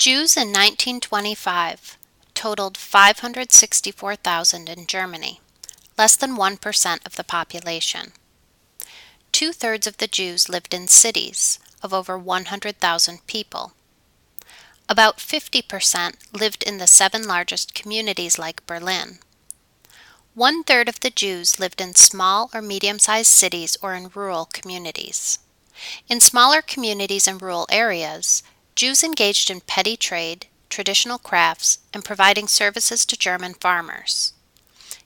Jews in 1925 totaled 564,000 in Germany, less than 1% of the population. Two-thirds of the Jews lived in cities of over 100,000 people. About 50% lived in the 7 largest communities like Berlin. One-third of the Jews lived in small or medium-sized cities or in rural communities. In smaller communities and rural areas, Jews engaged in petty trade, traditional crafts, and providing services to German farmers.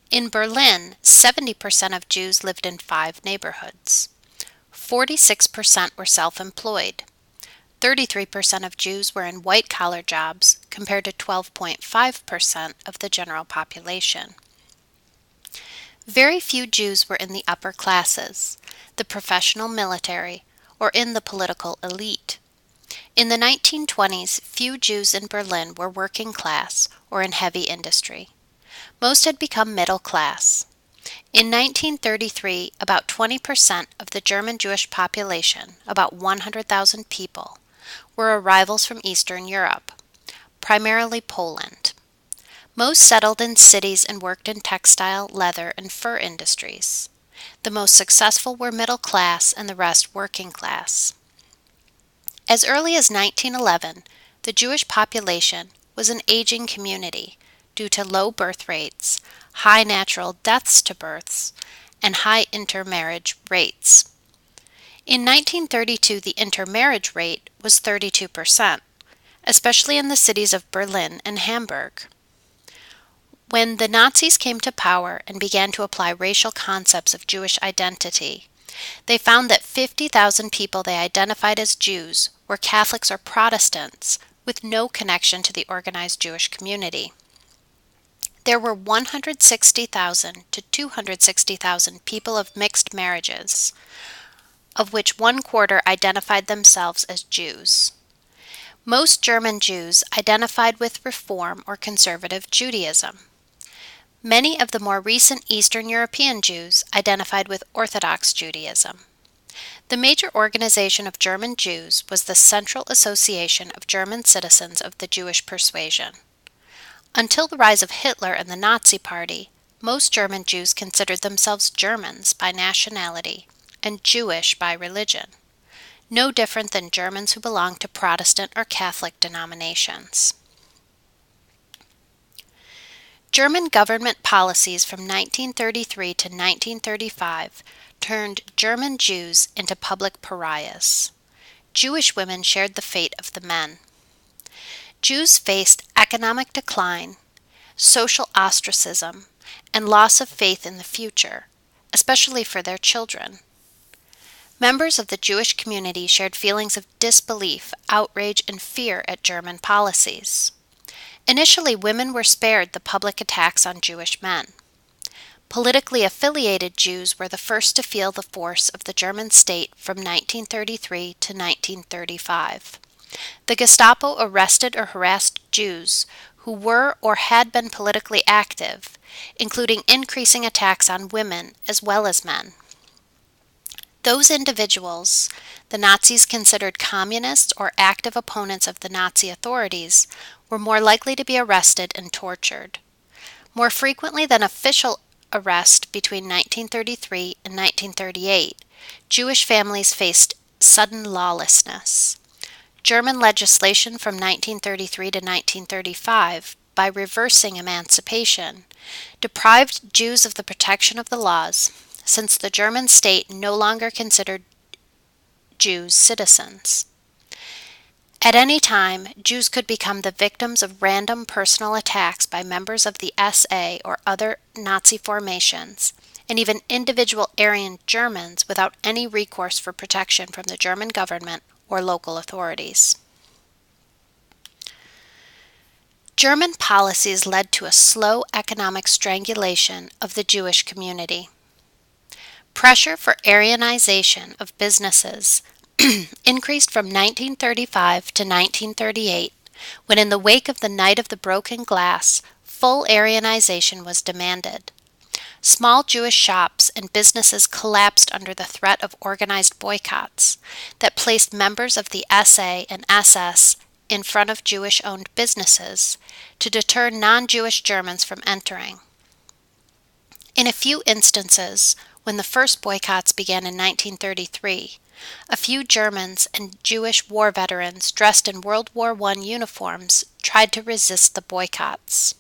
In Berlin, 70% of Jews lived in 5 neighborhoods. 46% were self-employed. 33% of Jews were in white-collar jobs compared to 12.5% of the general population. Very few Jews were in the upper classes, the professional military, or in the political elite. In the 1920s, few Jews in Berlin were working class or in heavy industry. Most had become middle class. In 1933, about 20% of the German Jewish population, about 100,000 people, were arrivals from Eastern Europe, primarily Poland. Most settled in cities and worked in textile, leather, and fur industries. The most successful were middle class and the rest working class. As early as 1911, the Jewish population was an aging community due to low birth rates, high natural deaths to births, and high intermarriage rates. In 1932, the intermarriage rate was 32%, especially in the cities of Berlin and Hamburg. When the Nazis came to power and began to apply racial concepts of Jewish identity, they found that 50,000 people they identified as Jews were Catholics or Protestants with no connection to the organized Jewish community. There were 160,000 to 260,000 people of mixed marriages, of which 1/4 identified themselves as Jews. Most German Jews identified with Reform or Conservative Judaism. Many of the more recent Eastern European Jews identified with Orthodox Judaism. The major organization of German Jews was the Central Association of German Citizens of the Jewish Persuasion. Until the rise of Hitler and the Nazi Party, most German Jews considered themselves Germans by nationality and Jewish by religion, no different than Germans who belonged to Protestant or Catholic denominations. German government policies from 1933 to 1935 turned German Jews into public pariahs. Jewish women shared the fate of the men. Jews faced economic decline, social ostracism, and loss of faith in the future, especially for their children. Members of the Jewish community shared feelings of disbelief, outrage, and fear at German policies. Initially, women were spared the public attacks on Jewish men. Politically affiliated Jews were the first to feel the force of the German state from 1933 to 1935. The Gestapo arrested or harassed Jews who were or had been politically active, including increasing attacks on women as well as men. Those individuals the Nazis considered communists or active opponents of the Nazi authorities were more likely to be arrested and tortured. More frequently than official arrest between 1933 and 1938, Jewish families faced sudden lawlessness. German legislation from 1933 to 1935, by reversing emancipation, deprived Jews of the protection of the laws, since the German state no longer considered Jews citizens. At any time, Jews could become the victims of random personal attacks by members of the SA or other Nazi formations, and even individual Aryan Germans without any recourse for protection from the German government or local authorities. German policies led to a slow economic strangulation of the Jewish community. Pressure for Aryanization of businesses increased from 1935 to 1938, when in the wake of the Night of the Broken Glass, full Aryanization was demanded. Small Jewish shops and businesses collapsed under the threat of organized boycotts that placed members of the SA and SS in front of Jewish-owned businesses to deter non-Jewish Germans from entering. In a few instances, when the first boycotts began in 1933, a few Germans and Jewish war veterans dressed in World War I uniforms tried to resist the boycotts.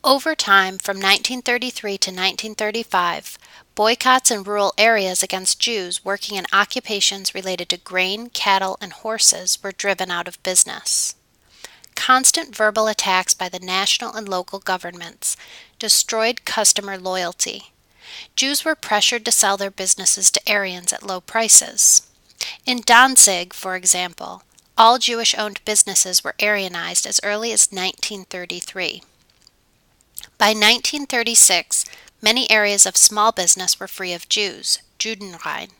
Over time, from 1933 to 1935, boycotts in rural areas against Jews working in occupations related to grain, cattle, and horses were driven out of business. Constant verbal attacks by the national and local governments destroyed customer loyalty. Jews were pressured to sell their businesses to Aryans at low prices. In Danzig, for example, all Jewish-owned businesses were Aryanized as early as 1933. By 1936, many areas of small business were free of Jews, Judenrein,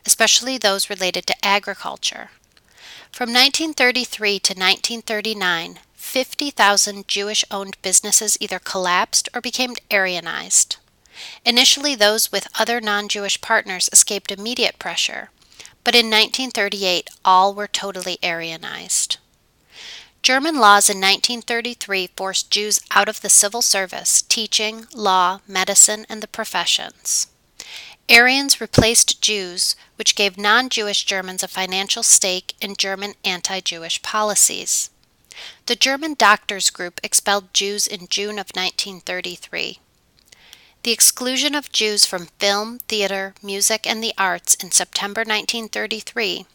especially those related to agriculture. From 1933 to 1939, 50,000 Jewish-owned businesses either collapsed or became Aryanized. Initially, those with other non-Jewish partners escaped immediate pressure, but in 1938, all were totally Aryanized. German laws in 1933 forced Jews out of the civil service, teaching, law, medicine, and the professions. Aryans replaced Jews, which gave non-Jewish Germans a financial stake in German anti-Jewish policies. The German Doctors Group expelled Jews in June of 1933. The exclusion of Jews from film, theater, music, and the arts in September 1933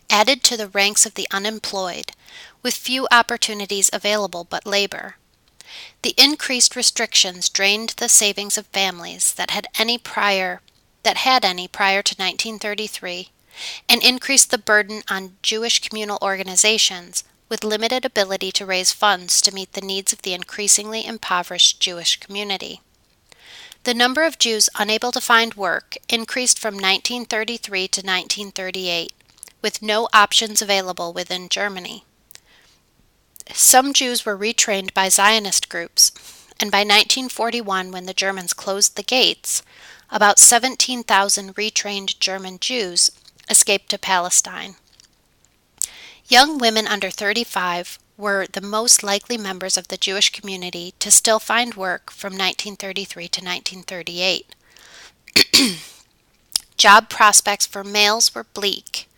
added to the ranks of the unemployed, with few opportunities available but labor. The increased restrictions drained the savings of families that had any prior to 1933 and increased the burden on Jewish communal organizations with limited ability to raise funds to meet the needs of the increasingly impoverished Jewish community. The number of Jews unable to find work increased from 1933 to 1938, with no options available within Germany. Some Jews were retrained by Zionist groups, and by 1941, when the Germans closed the gates, about 17,000 retrained German Jews escaped to Palestine. Young women under 35 were the most likely members of the Jewish community to still find work from 1933 to 1938. Job prospects for males were bleak.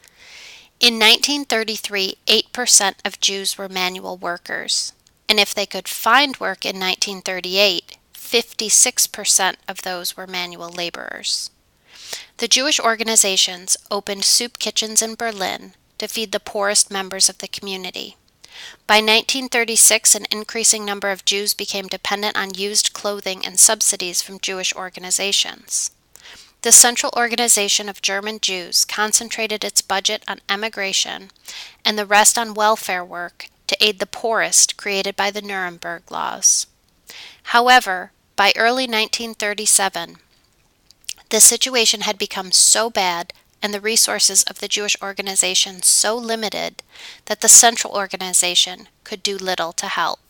In 1933, 8% of Jews were manual workers, and if they could find work in 1938, 56% of those were manual laborers. The Jewish organizations opened soup kitchens in Berlin to feed the poorest members of the community. By 1936, an increasing number of Jews became dependent on used clothing and subsidies from Jewish organizations. The Central Organization of German Jews concentrated its budget on emigration and the rest on welfare work to aid the poorest created by the Nuremberg Laws. However, by early 1937, the situation had become so bad and the resources of the Jewish organization so limited that the Central Organization could do little to help.